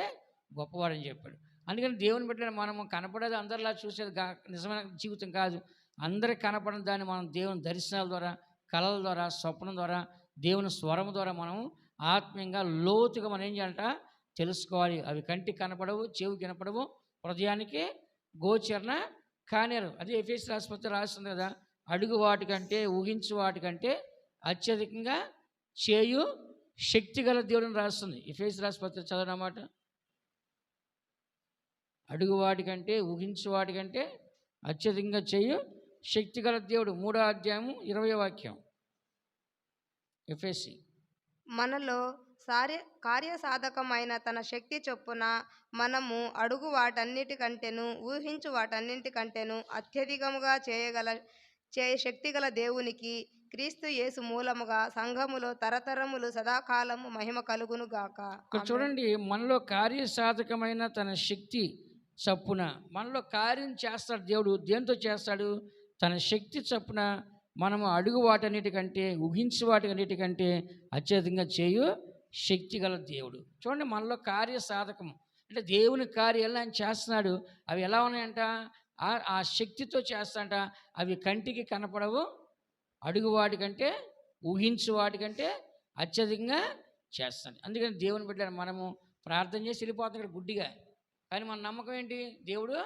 Speaker 1: గొప్పవాడని చెప్పాడు. అందుకని దేవుని బిడ్డలు మనము కనపడేది అందరిలా చూసేది నిజమైన జీవితం కాదు. అందరికి కనపడిన దాన్ని మనం దేవుని దర్శనాల ద్వారా, కళల ద్వారా, స్వప్నం ద్వారా, దేవుని స్వరం ద్వారా మనం ఆత్మీయంగా లోతుగా మనం ఏం చేయాలంట తెలుసుకోవాలి. అవి కంటికి కనపడవు, చెవికి కనపడవు, హృదయానికి గోచరణ కానేరు. అదే ఎఫెసీ రాష్ట్రపతి రాస్తుంది కదా, అడుగు వాటికంటే ఊహించు వాటికంటే అత్యధికంగా చేయు శక్తి గల దేవుడిని రాస్తుంది. ఎఫెసీ రాష్ట్రపతి చదవనమాట. అడుగు వాటికంటే ఊహించు వాటికంటే అత్యధికంగా చేయు శక్తి గల దేవుడు. 3వ అధ్యాయము 20వ వాక్యం. ఎఫెసీ.
Speaker 2: మనలో కార్యసాధకమైన తన శక్తి చొప్పున మనము అడుగు వాటన్నిటికంటేను ఊహించు వాటన్నిటికంటేను అత్యధికముగా చేయ శక్తిగల దేవునికి క్రీస్తు యేసు మూలముగా సంఘములో తరతరములు సదాకాలము మహిమ కలుగును గాక.
Speaker 1: ఇక్కడ చూడండి, మనలో కార్యసాధకమైన తన శక్తి చప్పున మనలో కార్యం చేస్తాడు దేవుడు. దేంతో చేస్తాడు? తన శక్తి చప్పున మనము అడుగు వాటన్నిటికంటే ఊహించు వాటన్నిటికంటే అత్యధికంగా చేయు శక్తి గల దేవుడు. చూడండి, మనలో కార్యసాధకం అంటే దేవుని కార్యాలను ఆయన చేస్తున్నాడు. అవి ఎలా ఉన్నాయంట? ఆ శక్తితో చేస్తాడంట. అవి కంటికి కనపడవు, అడుగు వాటికంటే ఊహించు వాటికంటే అత్యధికంగా చేస్తాడు. అందుకని దేవుని బిడ్డ మనము ప్రార్థన చేసి వెళ్ళిపోతాం ఇక్కడ గుడ్డిగా. కానీ మన నమ్మకం ఏంటి? దేవుడు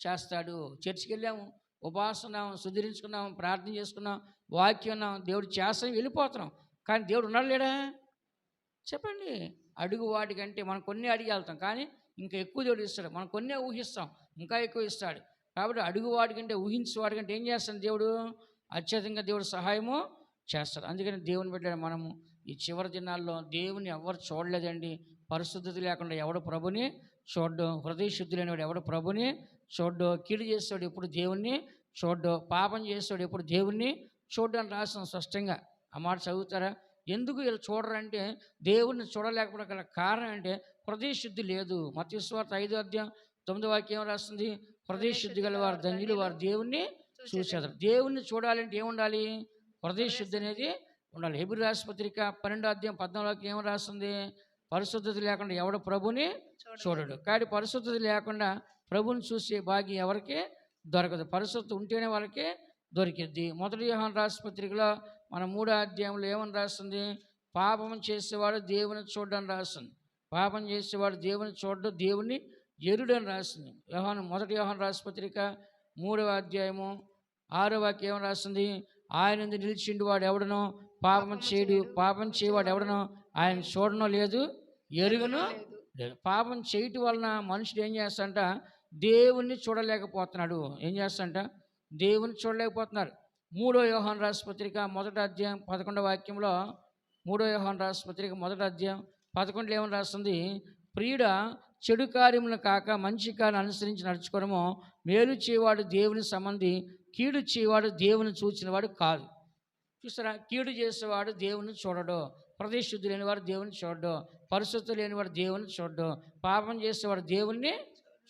Speaker 1: చేస్తాడు. చర్చికి వెళ్ళాము, ఉపవాసం ఉన్నాము, సుధీరించుకున్నాము, ప్రార్థన చేసుకున్నాం, వాక్యం ఉన్నాం, దేవుడు చేస్తాం, వెళ్ళిపోతున్నాం. కానీ దేవుడు ఉన్నాడు లేడా? చెప్పండి. అడుగు వాటికంటే మనం కొన్ని అడిగి వెళ్తాం, కానీ ఇంకా ఎక్కువ దేవుడు ఇస్తాడు. మనం కొన్నే ఊహిస్తాం, ఇంకా ఎక్కువ ఇస్తాడు. కాబట్టి అడుగు వాటికంటే ఊహించే వాటికంటే ఏం చేస్తాడు దేవుడు? అత్యధికంగా దేవుడు సహాయము చేస్తాడు. అందుకని దేవుని బిడ్డ మనము ఈ చివరి దినాల్లో దేవుని ఎవరు చూడలేదండి. పరిశుద్ధత లేకుండా ఎవడు ప్రభుని చూడ్డు, హృదయ శుద్ధి లేనివాడు ఎవడు ప్రభుని చూడ్డు, కీడు చేస్తాడు ఎప్పుడు దేవుణ్ణి చూడ్డు, పాపం చేస్తాడు ఎప్పుడు దేవుణ్ణి చూడ్డు అని రాస్తాం స్పష్టంగా. ఆ మాట చదువుతారా? ఎందుకు వీళ్ళు చూడరంటే దేవుణ్ణి చూడలేకపోవడం గల కారణం అంటే హృదయ శుద్ధి లేదు. మత్తయి సువార్త 5వ అధ్యాయం 9వ వాక్యం ఏం రాస్తుంది? హృదయ శుద్ధి గల వారు ధన్యులు, వారు దేవుణ్ణి చూసేదారు. దేవుణ్ణి చూడాలంటే ఏముండాలి? హృదయ శుద్ధి అనేది ఉండాలి. హెబ్రీ రాసిన పత్రిక 12వ అధ్యాయం 14వ వాక్యం ఏం రాస్తుంది? పరిశుద్ధత లేకుండా ఎవడు ప్రభుని చూడడు. కాబట్టి పరిశుద్ధత లేకుండా ప్రభుని చూసే భాగ్యం ఎవరికి దొరకదు. పరిశుద్ధత ఉంటేనే వాళ్ళకి దొరికిద్ది. 1 యోహాను రాసిన పత్రికలో మన 3వ అధ్యాయంలో ఏమని రాస్తుంది? పాపం చేసేవాడు దేవుని చూడని రాస్తుంది. పాపం చేసేవాడు దేవుని చూడడు, దేవుని ఎరుడని రాస్తుంది. 1 యోహాను రాసిన పత్రిక 3వ అధ్యాయము 6వ వాక్యం ఏమని రాస్తుంది? ఆయన నిలిచిండు వాడు ఎవడనో పాపం చేయడు, పాపం చేయవాడు ఎవడనో ఆయన చూడనో లేదు, ఎరుగనో లేదు. పాపం చేయటం వలన మనుషుడు ఏం చేస్తాడంట? దేవుణ్ణి చూడలేకపోతున్నాడు. ఏం చేస్తాడంట? దేవుని చూడలేకపోతున్నారు. 3వ యోహాను రాసిన పత్రిక 1వ అధ్యాయం 11వ వాక్యంలో 3వ యోహాను రాసిన పత్రిక 1వ అధ్యాయం 11లో ఏమని రాస్తుంది? ప్రియుడ, చెడు కార్యములను కాక మంచి కార్యం అనుసరించి నడుచుకోవడము మేలు చేయవాడు దేవుని సంబంధి, కీడు చేయవాడు దేవుని చూచినవాడు కాదు. చూస్తారా? కీడు చేసేవాడు దేవుని చూడడు, హృదయ శుద్ధి లేనివాడు దేవుని చూడడు, పరిశుద్ధి లేనివాడు దేవుని చూడడు, పాపం చేసేవాడు దేవుణ్ణి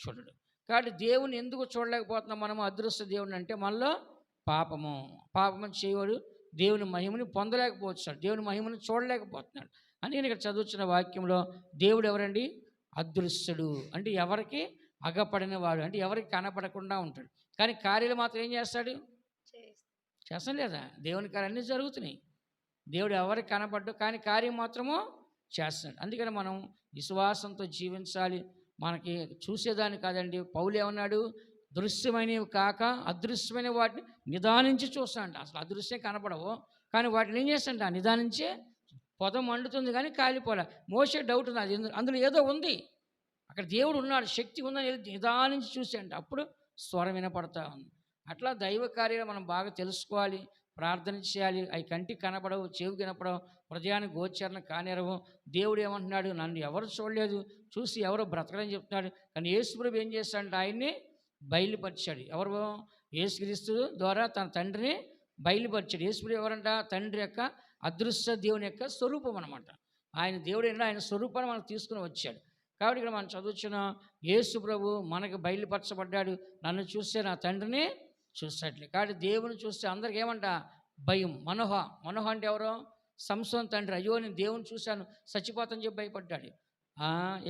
Speaker 1: చూడడు. కాబట్టి దేవుని ఎందుకు చూడలేకపోతున్నాం మనము? అదృశ్య దేవుని అంటే మనలో పాపము చేయవాడు దేవుని మహిమని పొందలేకపోతున్నాడు, దేవుని మహిమని చూడలేకపోతున్నాడు. అని నేను ఇక్కడ చదువుతున్న వాక్యంలో దేవుడు ఎవరండి? అదృశ్యుడు. అంటే ఎవరికి అగపడిన వాడు, అంటే ఎవరికి కనపడకుండా ఉంటాడు. కానీ కార్యాలు మాత్రం ఏం చేస్తాడు? చేస్తాం లేదా? దేవుని కార్యాలు అన్నీ జరుగుతున్నాయి. దేవుడు ఎవరికి కనపడ్డు, కానీ కార్యం మాత్రము చేస్తున్నాడు. అందుకని మనం విశ్వాసంతో జీవించాలి. మనకి చూసేదాన్ని కాదండి. పౌలు ఏమన్నాడు? దృశ్యమైనవి కాక అదృశ్యమైన వాటిని నిదానించి చూస్తాడంట. అసలు అదృశ్యం కనపడవు, కానీ వాటిని ఏం చేస్తాడంట? నిదానించి. పొద మండుతుంది కానీ కాలిపోలే. మోసే డౌట్ ఉంది, అది అందులో ఏదో ఉంది, అక్కడ దేవుడు ఉన్నాడు, శక్తి ఉందని నిదానించి చూసాడంట. అప్పుడు స్వరం వినపడతా ఉంది. అట్లా దైవ కార్యాలు మనం బాగా తెలుసుకోవాలి, ప్రార్థన చేయాలి. అవి కంటికి కనపడవు, చెవికి కనపడవు, హృదయానికి గోచరణ కానిరవు. దేవుడు ఏమంటున్నాడు? నన్ను ఎవరు చూడలేదు, చూసి ఎవరో బ్రతకడని చెప్తున్నాడు. కానీ యేసుప్రభు ఏం చేస్తాడంటే ఆయన్ని బయలుపరిచాడు. ఎవరు? యేసుక్రీస్తు ద్వారా తన తండ్రిని బయలుపరిచాడు. యేసుప్రభు ఎవరంట? తండ్రి యొక్క అదృశ్య దేవుని యొక్క స్వరూపం అనమాట. ఆయన దేవుడు ఏంటంటే ఆయన స్వరూపాన్ని మనకు తీసుకుని వచ్చాడు. కాబట్టి ఇక్కడ మనం చదువుతున్న యేసుప్రభు మనకు బయలుపరచబడ్డాడు. నన్ను చూస్తే నా తండ్రిని చూసేట్లే. కాబట్టి దేవుని చూస్తే అందరికి ఏమంట? భయం. మనోహ అంటే ఎవరో? సంసోన్ తండ్రి. అయ్యో నేను దేవుని చూశాను, చచ్చిపోతాను చెప్పి భయపడ్డాడు.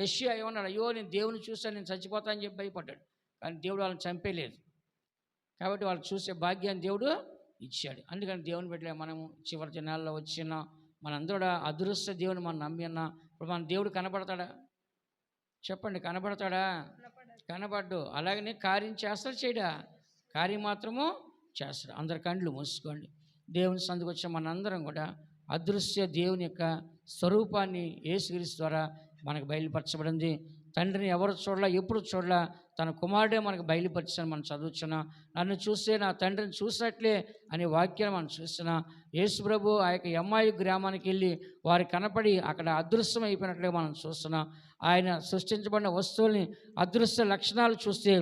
Speaker 1: యెషయా ఏమన్నాడు? అయ్యో నేను దేవుని చూశాను, నేను చచ్చిపోతాను చెప్పి భయపడ్డాడు. కానీ దేవుడు వాళ్ళని చంపేయలేదు. కాబట్టి వాళ్ళు చూసే భాగ్యాన్ని దేవుడు ఇచ్చాడు. అందుకని దేవుని బిడ్డలే మనము చివరి దినాల్లో వచ్చిన మనందరూ అదృశ్య దేవుని మనం నమ్మి ఉన్నా. ఇప్పుడు మన దేవుడు కనపడతాడా? చెప్పండి, కనపడతాడా? కనపడ్డు. అలాగనే కార్యం చేస్తాడు, చేయడా? కార్యం మాత్రము చేస్తాడు. అందరి కండ్లు మూసుకోండి. దేవుని సందుకు వచ్చిన మనందరం కూడా అదృశ్య దేవుని యొక్క స్వరూపాన్ని యేసుక్రీస్తు ద్వారా మనకు బయలుపరచబడింది. తండ్రిని ఎవరు చూడలా, ఎప్పుడు చూడలా, తన కుమారుడే మనకు బయలుపరిచాను. మనం చదువుతున్నా. నన్ను చూస్తే నా తండ్రిని చూసినట్లే అనే వాక్యాన్ని మనం చూస్తున్నా. యేసుప్రభు ఆ యొక్క ఎమ్మాయి గ్రామానికి వెళ్ళి వారికి కనపడి అక్కడ అదృశ్యం అయిపోయినట్లుగా మనం చూస్తున్నాం. ఆయన సృష్టించబడిన వస్తువుల్ని అదృశ్య లక్షణాలు చూస్తే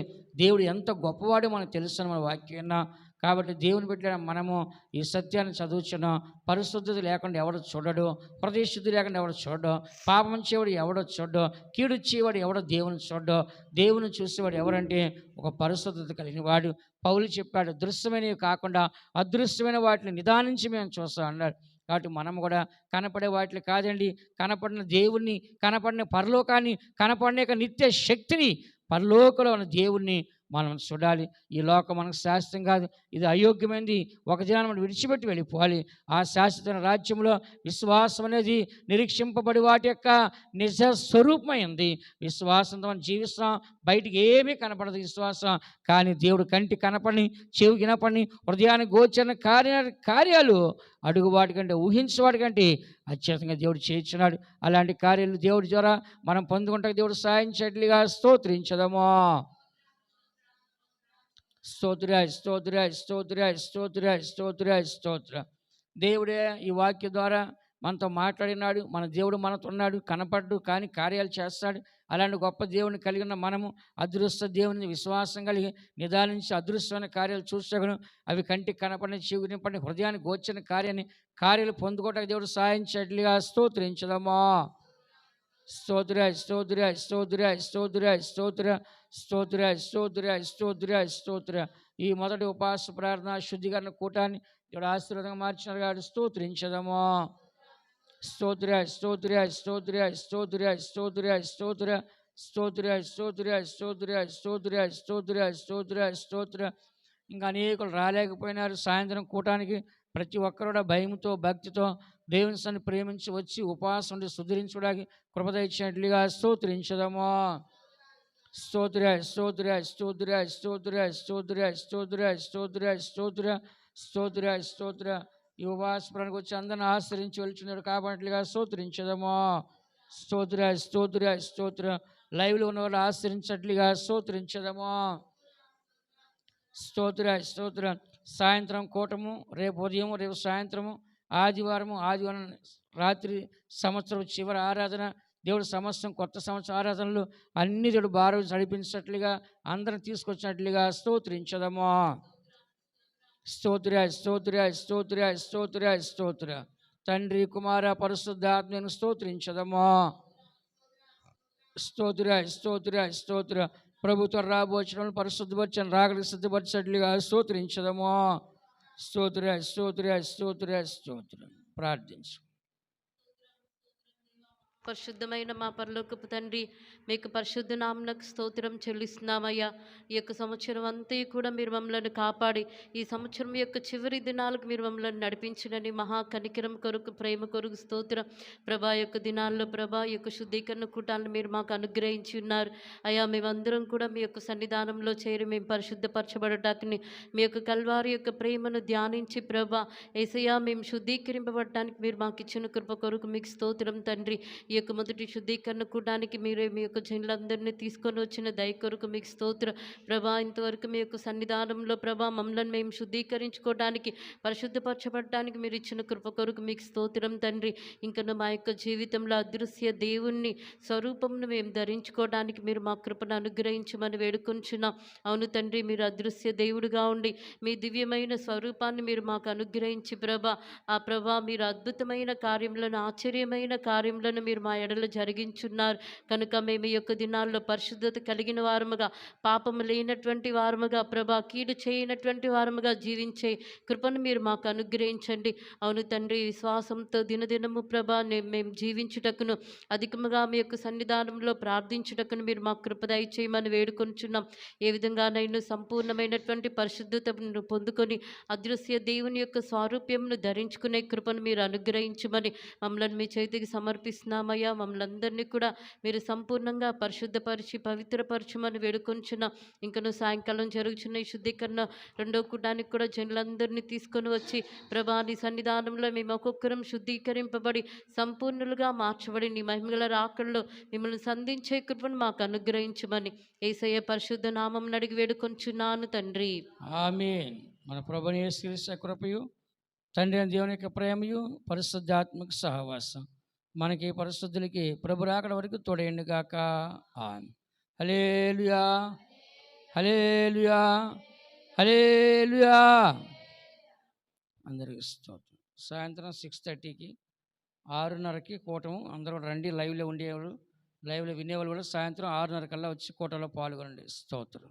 Speaker 1: దేవుడు ఎంత గొప్పవాడో మనకు తెలుసు మన వాక్యం. కాబట్టి దేవుని బిడ్డ మనము ఈ సత్యాన్ని చదువుచున్నాం. పరిశుద్ధత లేకుండా ఎవడో చూడడు, ప్రతిశుద్ధి లేకుండా ఎవడో చూడడు, పాపం చేయవాడు ఎవడో చూడడు, కీడు చేయవాడు ఎవడో దేవుని చూడడు. దేవుని చూసేవాడు ఎవరంటే ఒక పరిశుద్ధత కలిగిన వాడు. పౌలు చెప్పాడు, దృశ్యమైనవి కాకుండా అదృశ్యమైన వాటిని నిదానించి మేము చూస్తాం అన్నాడు. కాబట్టి మనం కూడా కనపడే వాటిని కాదండి, కనపడిన దేవుణ్ణి, కనపడిన పరలోకాన్ని, కనపడిన నిత్య శక్తిని, పరలోకంలో ఉన్న దేవుణ్ణి మనం చూడాలి. ఈ లోకం మనకు శాశ్వతం కాదు, ఇది అయోగ్యమైనది. ఒక దినాన్ని మనం విడిచిపెట్టి వెళ్ళిపోవాలి. ఆ శాశ్వత రాజ్యంలో విశ్వాసం అనేది నిరీక్షింపబడి వాటి యొక్క నిజ స్వరూపమైంది. విశ్వాసంతో మనం జీవిస్తాం, బయటికి ఏమీ కనపడదు విశ్వాసం. కానీ దేవుడు కంటి కనపడి, చెవి వినపడి, హృదయానికి గోచరణ కార్యాలు అడుగు వాటి కంటే, ఊహించేవాడి కంటే అత్యధికంగా దేవుడు చేయించున్నాడు. అలాంటి కార్యాలు దేవుడి ద్వారా మనం పొందుకుంటే దేవుడు సాయం చేయట్లుగా స్తోత్రించదమో. స్తోత్ర స్తోత్ర స్తోత్ర స్తోత్ర స్తోత్ర స్తోత్ర. దేవుడే ఈ వాక్య ద్వారా మనతో మాట్లాడినాడు. మన దేవుడు మనతో ఉన్నాడు, కనపడ్డు కానీ కార్యాలు చేస్తాడు. అలాంటి గొప్ప దేవుని కలిగి ఉన్న మనము అదృశ్య దేవుని విశ్వాసం కలిగి నిదానించి అదృశ్యమైన కార్యాలు చూసగను. అవి కంటికి కనపడిన, చెవికి వినపడిన, హృదయానికి గోచరణ కార్యాలు పొందుకోవడానికి దేవుడు సాయం చేయట్లుగా స్తోత్రించదమా. స్తోత్ర స్తోత్ర స్తోత్ర స్తోత్ర స్తోత్ర స్తోత్ర స్తోత్ర స్తోత్ర స్తోత్ర. ఈ మొదటి ఉపవాస ప్రార్థన శుద్ధీకరణ కూటాన్ని దేవుడు ఆశీర్వాదంగా మార్చినారు కాబట్టి స్తోత్రించదమా. స్తోత్ర స్తోత్ర స్తోత్ర స్తోత్ర స్తోత్ర స్తోత్ర స్తోత్ర స్తోత్ర స్తోత్ర స్తోత్ర స్తోత్ర స్తోత్ర స్తోత్ర. ఇంకా అనేకులు రాలేకపోయినారు సాయంత్రం కూటానికి. ప్రతి ఒక్కరు కూడా భయంతో, భక్తితో దేవుని సన్ని ప్రేమించి వచ్చి ఉపవాసం ఉండి సుధరించడానికి కృపదయిచ్చినట్లుగా స్తోత్రించదమా. స్తోత్ర స్తోత్ర స్తోత్ర స్తోత్ర స్తోత్ర స్తోత్ర స్తోత్ర స్తోత్ర స్తోత్ర స్తోత్ర. ఈ ఉపవాసపురానికి వచ్చి అందరిని ఆశ్రయించి వెళ్తున్నాడు కాబట్టిగా స్తోత్రించదమా. స్తోత్ర స్తోత్ర స్తోత్ర. లైవ్లో ఉన్న వాళ్ళు ఆశ్రయించట్లుగా స్తోత్రించదమా. స్తోత్ర స్తోత్ర. సాయంత్రం కూటము, రేపు ఉదయం, రేపు సాయంత్రము, ఆదివారం రాత్రి, సంవత్సరం చివరి ఆరాధన, దేవుడు సమస్తం కొత్త సంవత్సర ఆరాధనలు అన్ని దేవుడు బాగా నడిపించినట్లుగా, అందరిని తీసుకొచ్చినట్లుగా స్తోత్రించదమా. స్తోత్ర స్తోత్ర స్తోత్ర స్తోత్ర స్తోత్ర. తండ్రి, కుమార, పరిశుద్ధాత్మను స్తోత్రించదమా. స్తోత్ర స్తోత్ర స్తోత్ర. ప్రభుత్వం రాబోచడం పరిశుద్ధపరచని రాగడికి సిద్ధపరిచినట్లుగా స్తోత్రించదమా. స్తోత్ర స్తోత్ర స్తోత్ర స్తోత్రం. ప్రార్థించు.
Speaker 3: పరిశుద్ధమైన మా పరలోకపు తండ్రి, మీకు పరిశుద్ధ నామమునకు స్తోత్రం చెల్లిస్తున్నామయ్యా. ఈ యొక్క సంవత్సరం అంతా కూడా మీరు మమ్మల్ని కాపాడి, ఈ సంవత్సరం యొక్క చివరి దినాలకు మీరు మమ్మల్ని నడిపించినని మహా కనికరం కొరకు, ప్రేమ కొరకు స్తోత్రం. ప్రభా యొక్క దినాల్లో ప్రభా యొక్క శుద్ధీకరణ కూటాలను మీరు మాకు అనుగ్రహించి ఉన్నారు అయ్యా. మేమందరం కూడా మీ యొక్క సన్నిధానంలో చేరి మేము పరిశుద్ధపరచబడటానికి, మీ యొక్క కల్వారి యొక్క ప్రేమను ధ్యానించి ప్రభా యేసయ్యా మేము శుద్ధీకరింపబడటానికి మీరు మాకు ఇచ్చిన కృప కొరకు మీకు స్తోత్రం తండ్రి. ఈ యొక్క మొదటి శుద్ధీకరణ కూడానికి మీరే మీ యొక్క జనులందరినీ తీసుకొని వచ్చిన దయ కొరకు మీకు స్తోత్రం ప్రభా. ఇంతవరకు మీ యొక్క సన్నిధానంలో ప్రభా మమ్మల్ని మేము శుద్ధీకరించుకోవడానికి, పరిశుద్ధపరచబడటానికి మీరు ఇచ్చిన కృప కొరకు మీకు స్తోత్రం తండ్రి. ఇంకా మా యొక్క జీవితంలో అదృశ్య దేవుణ్ణి స్వరూపంను మేము ధరించుకోవడానికి మీరు మా కృపను అనుగ్రహించమని వేడుకొంచున్నాం. అవును తండ్రి, మీరు అదృశ్య దేవుడుగా ఉండి మీ దివ్యమైన స్వరూపాన్ని మీరు మాకు అనుగ్రహించి ప్రభా, ఆ ప్రభా మీరు అద్భుతమైన కార్యములను, ఆశ్చర్యమైన కార్యములను మీరు మా ఎడలో జరిగించున్నారు కనుక మేము ఈ యొక్క దినాల్లో పరిశుద్ధత కలిగిన వారముగా, పాపము లేనటువంటి వారముగా ప్రభా, కీడు చేయనటువంటి వారముగా జీవించే కృపను మీరు మాకు అనుగ్రహించండి. అవును తండ్రి, విశ్వాసంతో దినదినము ప్రభా మేము జీవించుటకును, అధికముగా మీ యొక్క సన్నిధానంలో ప్రార్థించుటకును మీరు మాకు కృప దయచేయమని వేడుకొంచున్నాం. ఏ విధంగానైనా సంపూర్ణమైనటువంటి పరిశుద్ధతను పొందుకొని అదృశ్య దేవుని యొక్క స్వారూప్యమును ధరించుకునే కృపను మీరు అనుగ్రహించమని మమ్మల్ని మీ చేతికి సమర్పిస్తున్నామయ్యా. మమ్మల్ని అందరినీ కూడా మీరు సంపూర్ణంగా పరిశుద్ధపరిచి పవిత్రపరచమని వేడుకొంచున్న. ఇంకను సాయంకాలం జరుగుతున్న ఈ శుద్ధీకరణ రెండో కూటానికి కూడా జనులందరినీ తీసుకొని వచ్చి ప్రభా నీ సన్నిధానంలో మేము ఒక్కొక్కరం శుద్ధీకరింపబడి సంపూర్ణులుగా మార్చబడి నీ మహిమగల రాకల్లో మిమ్మల్ని సంధించే కృపను మాకు అనుగ్రహించమని యేసయ్య పరిశుద్ధ నామం అడిగి వేడుకొంచున్నాను తండ్రి.
Speaker 1: ఆమేన్. మన ప్రభువైన యేసుక్రీస్తు కృపయు, తండ్రి అయిన దేవుని యొక్క ప్రేమయు, పరిశుద్ధాత్మక సహవాసం మనకి పరిశుద్ధులకి ప్రభు రాకడ వరకు తోడేయండి గాక. ఆమేన్. హల్లెలూయా, హల్లెలూయా, హల్లెలూయా. అందరికీ స్తోత్రం. సాయంత్రం 6:30కి 6:30కి కూటము. అందరూ రండి. లైవ్లో ఉండేవాళ్ళు, లైవ్లో వినేవాళ్ళు కూడా సాయంత్రం 6:30 కల్లా వచ్చి కూటంలో పాల్గొనండి. స్తోత్రం.